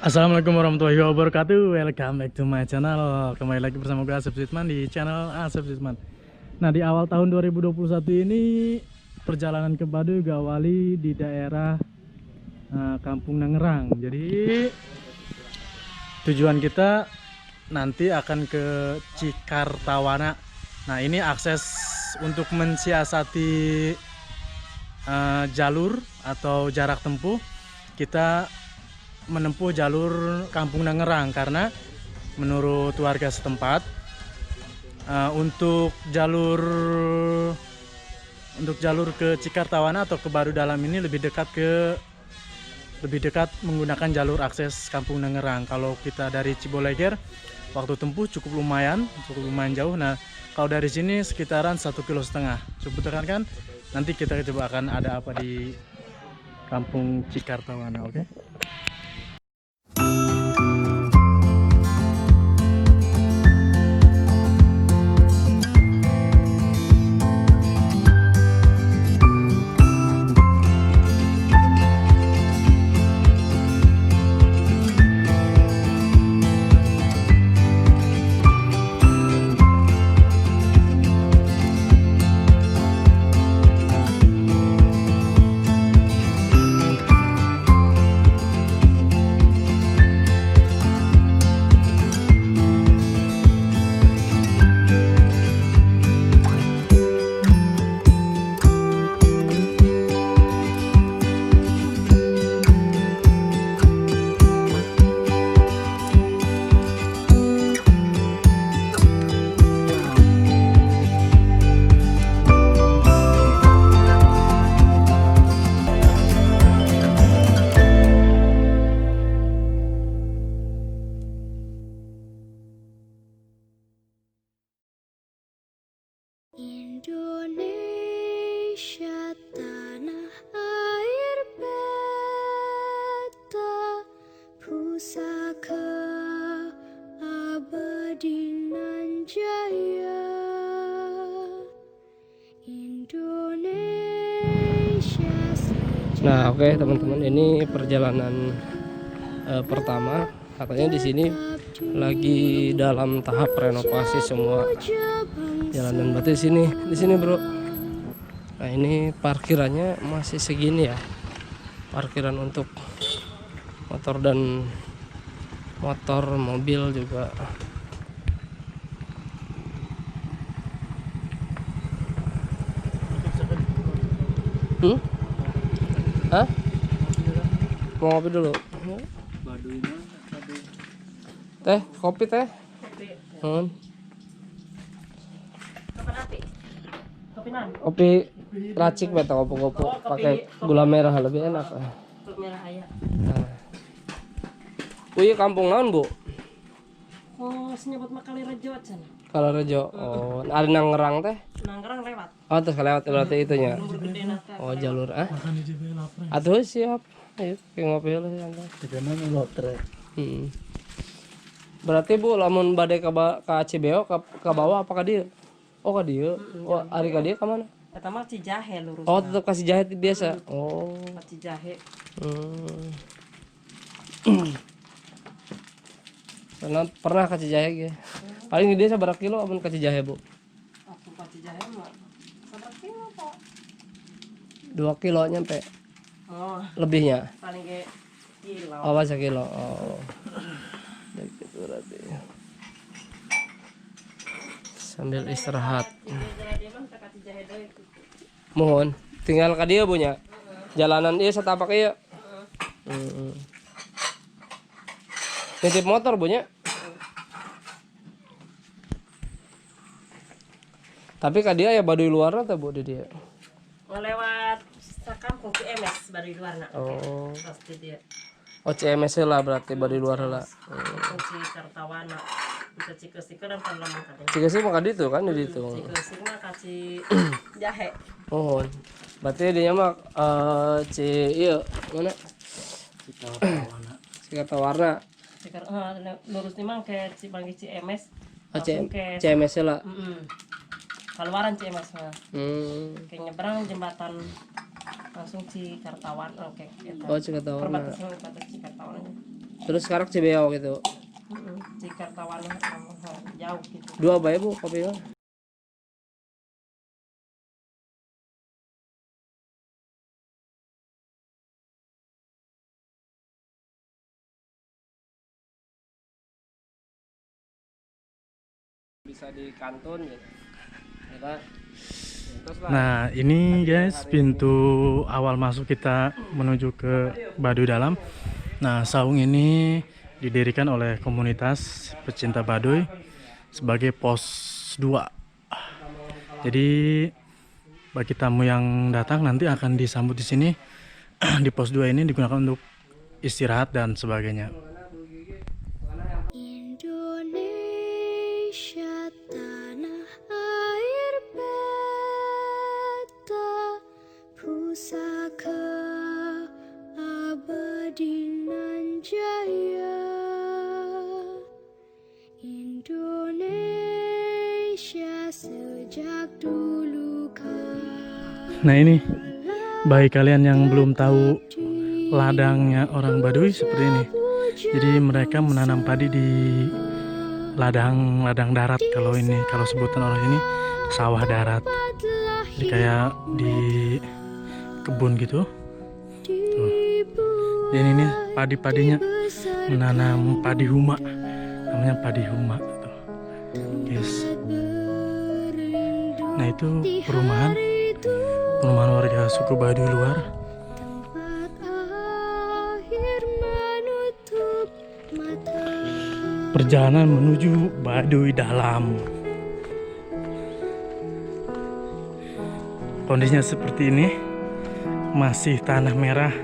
Assalamualaikum warahmatullahi wabarakatuh. Welcome back to my channel. Kembali lagi bersama gue Asep Sitman di channel Asep Sitman. Nah, di awal tahun 2021 ini perjalanan ke Baduy gue awali di daerah Kampung Nangerang. Jadi tujuan kita nanti akan ke Cikartawana. Nah, ini akses untuk mensiasati jalur atau jarak tempuh. Kita menempuh jalur Kampung Nangerang karena menurut warga setempat untuk jalur ke Cikartawana atau ke Baduy Dalam ini lebih dekat menggunakan jalur akses Kampung Nangerang. Kalau kita dari Ciboleger waktu tempuh cukup lumayan jauh. Nah, kalau dari sini sekitaran 1,5 km. Coba tekankan, nanti kita coba akan ada apa di Kampung Cikartawana, oke? Indonesia tanah air beta, pusaka abadi nan jaya. Indonesia sejahtera. Nah, oke teman-teman, ini perjalanan pertama. Katanya di sini lagi dalam tahap renovasi semua jalanan. Berarti di sini bro. Nah, ini parkirannya masih segini ya. Parkiran untuk motor dan mobil juga. Hah? Mau ngopi dulu? Teh, kopi teh? Kopi racik beta kopo-kopo pakai gula merah lebih enak. Gula merah aya. Nah. Iya kampung naon, Bu? Oh, senyebut makali rejo cenah. Kalau Rejo. Oh, ada Nangerang teh? Nanggerang lewat. Oh, terus lewat berarti itunya. Lembur gede nata. Oh, jalur Atuh siap. Ayo, ke ngopi lah santai. Berarti Bu, lamun bade ka Cibeo ka bawah apa ka dieu? Oh, ka dieu. Oh, ari ka dieu ka mana? Eta mah Cijahe lurus. Oh, tetap kasih jahit biasa. Oh. Cijahe. Pernah kasih jahe ya. Paling gede seberapa kilo amun kasih jahe, Bu? Aku ka Cijahe mah sabar kilo kok. 2 kilo nyampe. Oh, Lebihnya. paling ge kilo. Oh, masa kilo. Oh. Jadi gitu berarti. Sambil istirahat. Mohon, tinggal ka dieu punya. Jalanan ieu satapak ieu. Nitip motor punya. Tapi ka dia ya Baduy luarna teh Bu di dia. Ngelewat sakampung CMS Baduy luarna. Oh. Pasti dia. Oh, CMS lah berarti Baduy luar lah. Cikartawana. Bisa Cikesik dan Parlemen katanya. Cikesik mah ka ditu kan di ditu. Cikesik mah kasih jahe. Oh. Berarti dia mah ieu mana? Cikartawana. Lurus nih mang ke Cibanggi CMS. Oh, CMS lah. Keluaran CMS mah. Kayak nyebrang jembatan langsung Cikartawan. Oke. Oh, Cikartawana. Perbatasan Cikartawan. Terus sekarang Cibeao gitu. Cikartawana jauh gitu. Dua bae Bu kopinya. Bisa di kantun gitu. Ya, Pak. Terus lah. Nah, ini guys pintu awal masuk kita menuju ke Baduy Dalam. Nah, saung ini didirikan oleh komunitas pecinta Baduy sebagai pos 2. Jadi bagi tamu yang datang nanti akan disambut di sini. Di pos 2 ini digunakan untuk istirahat dan sebagainya. Indonesia tanah air beta pusaka abadi nan jaya. Indonesia sejak dulu kala. Nah, ini bagi kalian yang belum tahu ladangnya orang Baduy seperti ini. Jadi mereka menanam padi di ladang darat. Kalau sebutan orang ini sawah darat. Jadi kayak di kebun gitu. Tuh. Dan ini padi-padinya menanam padi huma. Namanya padi huma tuh. Guys. Nah, itu perumahan warga suku Baduy luar. Perjalanan menuju Baduy Dalam. Kondisinya seperti ini, masih tanah merah,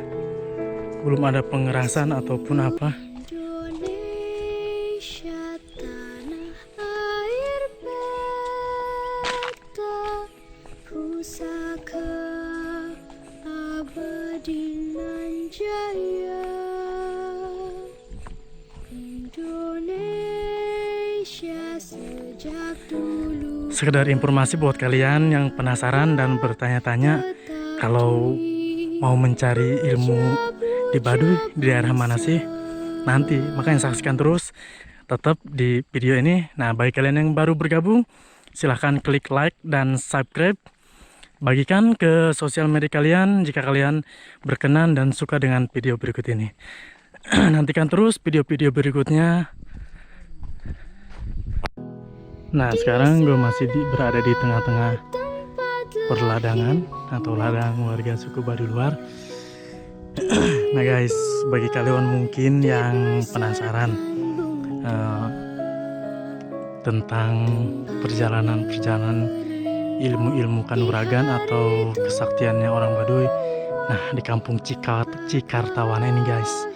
belum ada pengerasan ataupun apa. Indonesia tanah air beta pusaka abadi nan jaya. Indonesia sejak dulu Sekedar informasi buat kalian yang penasaran dan bertanya-tanya kalau mau mencari ilmu di Baduy di daerah mana sih, nanti makanya saksikan terus tetap di video ini. Nah, bagi kalian yang baru bergabung, silahkan klik like dan subscribe, bagikan ke sosial media kalian jika kalian berkenan dan suka dengan video berikut ini. Nantikan terus video-video berikutnya. Nah, sekarang gue masih berada di tengah-tengah perladangan atau ladang warga suku Baduy luar. Nah guys, bagi kalian mungkin yang penasaran tentang perjalanan ilmu-ilmu kanuragan atau kesaktiannya orang Baduy, nah di kampung Cikartawana ini guys,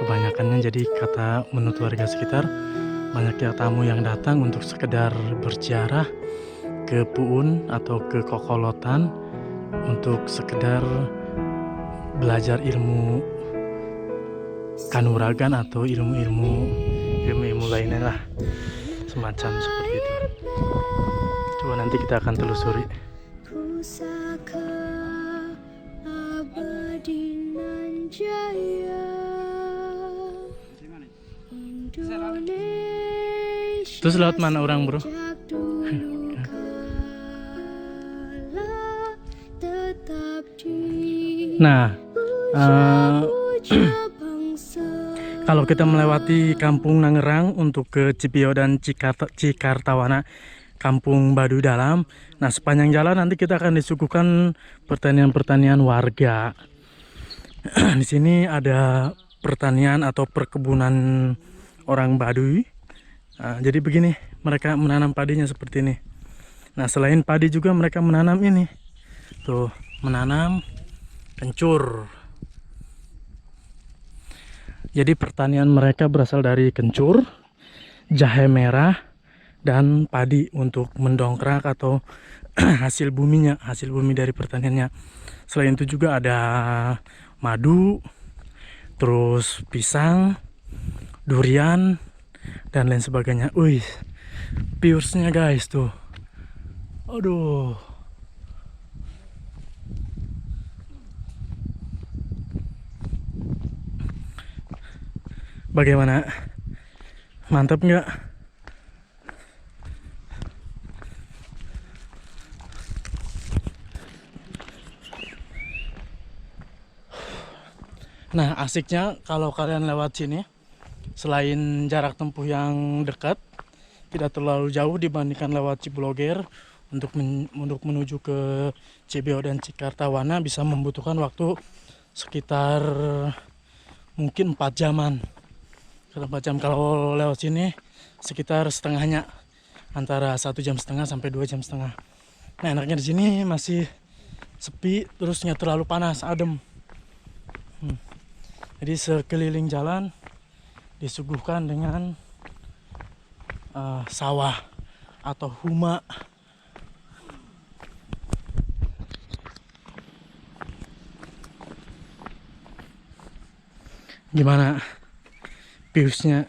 kebanyakannya jadi kata menurut warga sekitar, banyaknya tamu yang datang untuk sekedar berziarah ke Puun atau ke Kokolotan untuk sekedar belajar ilmu kanuragan atau ilmu lainnya lah, semacam seperti itu. Coba nanti kita akan telusuri. pusaka abadi nan jaya. Indonesia Terus lewat mana orang bro? sejak dulu kala tetap di Nah, puja bangsa. kalau kita melewati kampung Nangerang untuk ke Cipio dan Cikartawana, kampung Baduy Dalam. Nah, sepanjang jalan nanti kita akan disuguhkan pertanian-pertanian warga. Di sini ada pertanian atau perkebunan orang Baduy. Nah, jadi begini, mereka menanam padinya seperti ini. Nah, selain padi juga mereka menanam ini. Tuh, menanam kencur. Jadi pertanian mereka berasal dari kencur, jahe merah, dan padi untuk mendongkrak atau hasil bumi dari pertaniannya. Selain itu juga ada madu, terus pisang, durian, dan lain sebagainya. Wih, piursnya guys tuh. Aduh. Bagaimana? Mantap nggak? Nah, asiknya kalau kalian lewat sini, selain jarak tempuh yang dekat, tidak terlalu jauh dibandingkan lewat Cibologer, untuk menuju ke CBO dan Cikartawana bisa membutuhkan waktu sekitar mungkin 4 jaman. Kalau 4 jam, kalau lewat sini sekitar setengahnya, antara 1,5 jam sampai 2,5 jam. Nah, enaknya di sini masih sepi, terus nggak terlalu panas, adem. Jadi sekeliling jalan disuguhkan dengan sawah atau huma. Gimana viewsnya?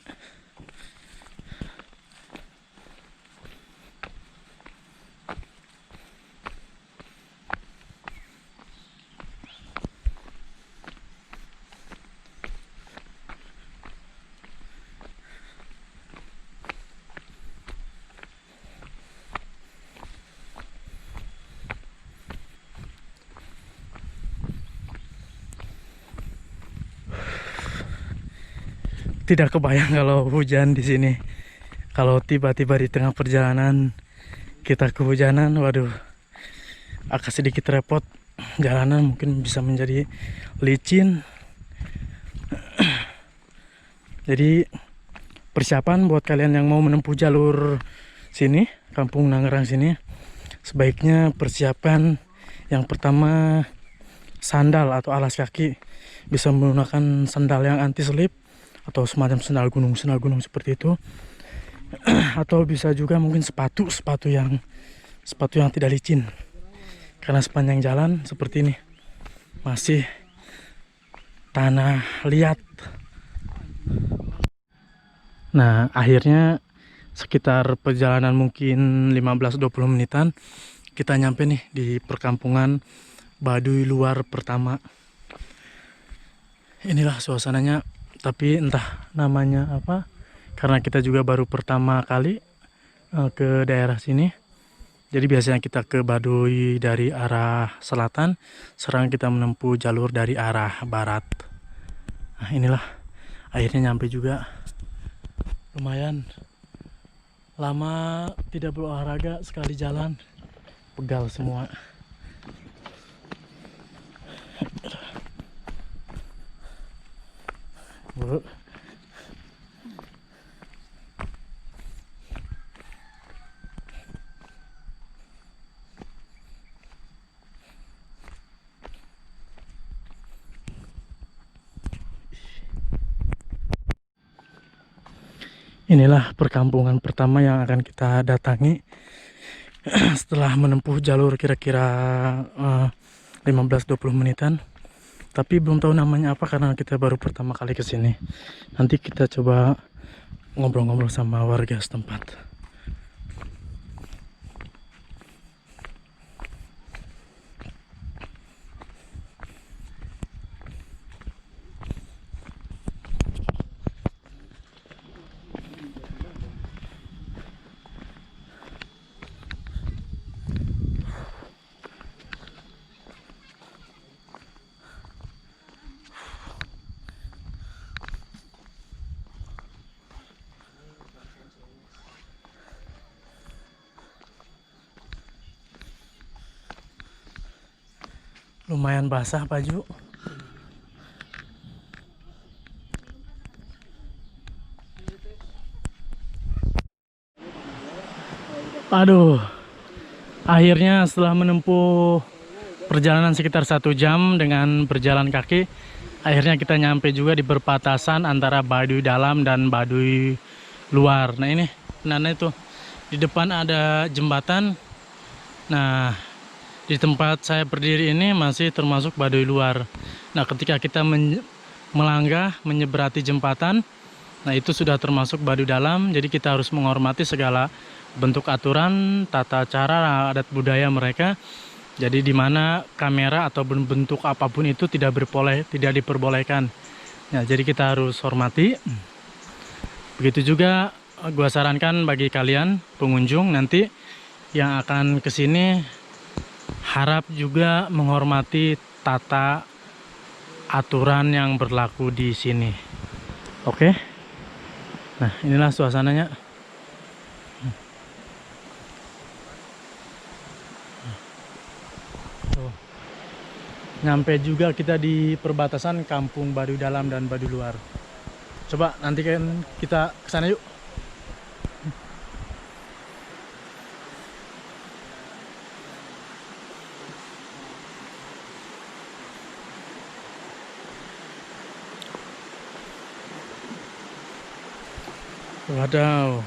Tidak kebayang kalau hujan di sini. Kalau tiba-tiba di tengah perjalanan kita kehujanan, waduh, agak sedikit repot. Jalanan mungkin bisa menjadi licin. Jadi persiapan buat kalian yang mau menempuh jalur sini, Kampung Nangerang sini, sebaiknya persiapan yang pertama sandal atau alas kaki. Bisa menggunakan sandal yang anti slip atau semacam sandal gunung seperti itu. Atau bisa juga mungkin sepatu yang tidak licin, karena sepanjang jalan seperti ini masih tanah liat. Nah, akhirnya sekitar perjalanan mungkin 15-20 menitan kita nyampe nih di perkampungan Baduy Luar pertama. Inilah suasananya, tapi entah namanya apa, karena kita juga baru pertama kali ke daerah sini. Jadi biasanya kita ke Baduy dari arah selatan, sekarang kita menempuh jalur dari arah barat. Nah, inilah akhirnya nyampe juga. Lumayan lama tidak berolahraga, sekali jalan pegal semua. Bu. Inilah perkampungan pertama yang akan kita datangi setelah menempuh jalur kira-kira 15-20 menitan. Tapi belum tahu namanya apa karena kita baru pertama kali ke sini. Nanti kita coba ngobrol-ngobrol sama warga setempat. Lumayan basah baju. Aduh, akhirnya setelah menempuh perjalanan sekitar 1 jam dengan berjalan kaki, akhirnya kita nyampe juga di perbatasan antara Baduy Dalam dan Baduy Luar. Nah, ini penanda itu di depan ada jembatan. Nah, di tempat saya berdiri ini masih termasuk Baduy Luar. Nah, ketika kita melangkah menyeberati jembatan, nah itu sudah termasuk Baduy Dalam. Jadi kita harus menghormati segala bentuk aturan, tata cara, adat budaya mereka. Jadi di mana kamera atau bentuk apapun itu tidak diperbolehkan. Nah, jadi kita harus hormati. Begitu juga gua sarankan bagi kalian pengunjung nanti yang akan ke sini, harap juga menghormati tata aturan yang berlaku di sini. Oke. Nah, inilah suasananya. Tuh. Nyampe juga kita di perbatasan Kampung Baduy Dalam dan Baduy Luar. Coba nanti kan kita ke sana yuk. Wadaw.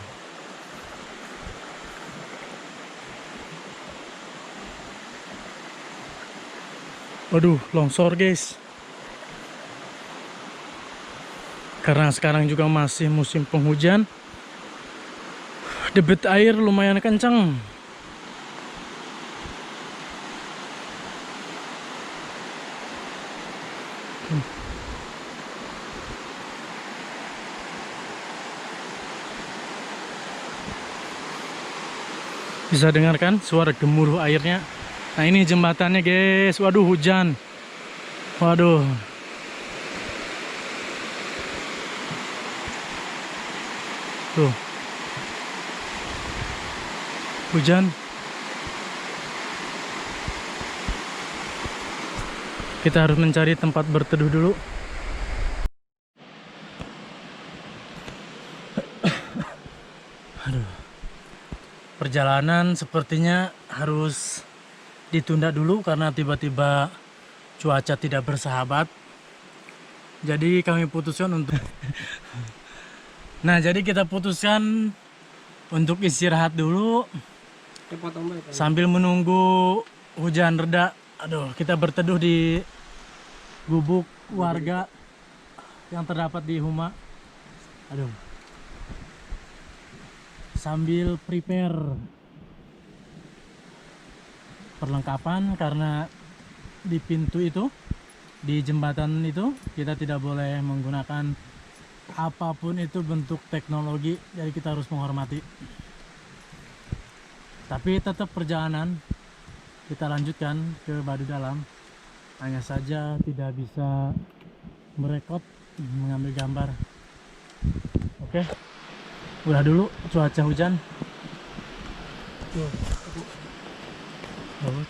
Waduh, longsor guys. Karena sekarang juga masih musim penghujan, debit air lumayan kencang. Bisa dengarkan suara gemuruh airnya. Nah, ini jembatannya guys. Waduh, hujan. Waduh. Tuh. Hujan. Kita harus mencari tempat berteduh dulu. Aduh. Perjalanan sepertinya harus ditunda dulu karena tiba-tiba cuaca tidak bersahabat. Jadi kami putuskan untuk Nah, jadi kita putuskan untuk istirahat dulu sambil menunggu hujan reda. Aduh, kita berteduh di gubuk warga yang terdapat di Huma. Aduh. Sambil prepare perlengkapan karena di pintu itu, di jembatan itu kita tidak boleh menggunakan apapun itu bentuk teknologi, jadi kita harus menghormati. Tapi tetap perjalanan kita lanjutkan ke Baduy Dalam, hanya saja tidak bisa merekod, mengambil gambar. Oke, udah dulu cuaca hujan. Oh,